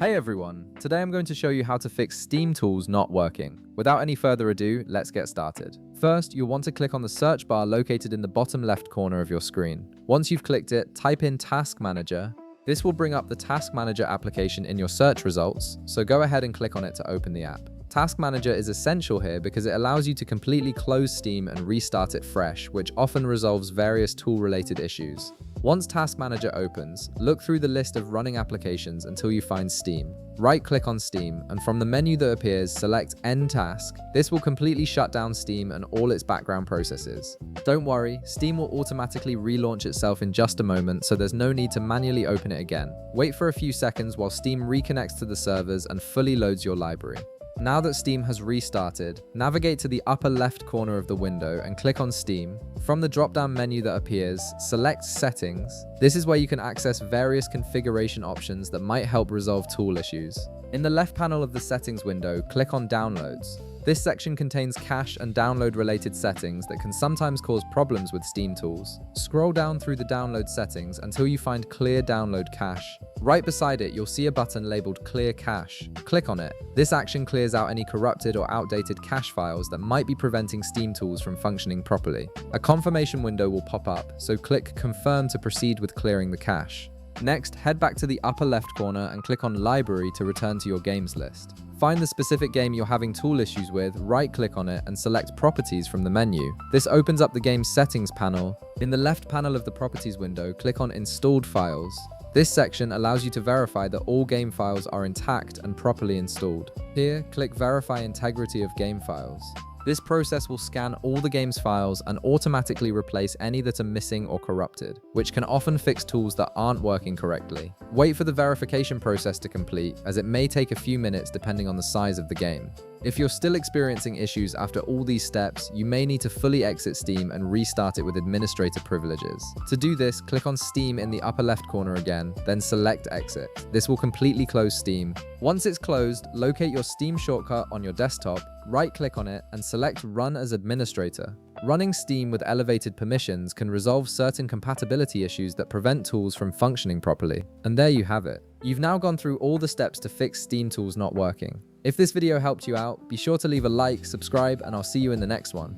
Hey everyone, today I'm going to show you how to fix Steam tools not working. Without any further ado, let's get started. First, you'll want to click on the search bar located in the bottom left corner of your screen. Once you've clicked it, type in Task Manager. This will bring up the Task Manager application in your search results, so go ahead and click on it to open the app. Task Manager is essential here because it allows you to completely close Steam and restart it fresh, which often resolves various tool-related issues. Once Task Manager opens, look through the list of running applications until you find Steam. Right-click on Steam, and from the menu that appears, select End Task. This will completely shut down Steam and all its background processes. Don't worry, Steam will automatically relaunch itself in just a moment, so there's no need to manually open it again. Wait for a few seconds while Steam reconnects to the servers and fully loads your library. Now that Steam has restarted, navigate to the upper left corner of the window and click on Steam. From the drop-down menu that appears, select Settings. This is where you can access various configuration options that might help resolve tool issues. In the left panel of the Settings window, click on Downloads. This section contains cache and download-related settings that can sometimes cause problems with Steam tools. Scroll down through the download settings until you find Clear Download Cache. Right beside it, you'll see a button labeled Clear Cache. Click on it. This action clears out any corrupted or outdated cache files that might be preventing Steam tools from functioning properly. A confirmation window will pop up, so click Confirm to proceed with clearing the cache. Next, head back to the upper left corner and click on Library to return to your games list. Find the specific game you're having tool issues with, right-click on it, and select Properties from the menu. This opens up the game's settings panel. In the left panel of the Properties window, click on Installed Files. This section allows you to verify that all game files are intact and properly installed. Here, click Verify Integrity of Game Files. This process will scan all the game's files and automatically replace any that are missing or corrupted, which can often fix tools that aren't working correctly. Wait for the verification process to complete, as it may take a few minutes depending on the size of the game. If you're still experiencing issues after all these steps, you may need to fully exit Steam and restart it with administrator privileges. To do this, click on Steam in the upper left corner again, then select Exit. This will completely close Steam. Once it's closed, locate your Steam shortcut on your desktop, right-click on it, and select Run as Administrator. Running Steam with elevated permissions can resolve certain compatibility issues that prevent tools from functioning properly. And there you have it. You've now gone through all the steps to fix Steam tools not working. If this video helped you out, be sure to leave a like, subscribe, and I'll see you in the next one.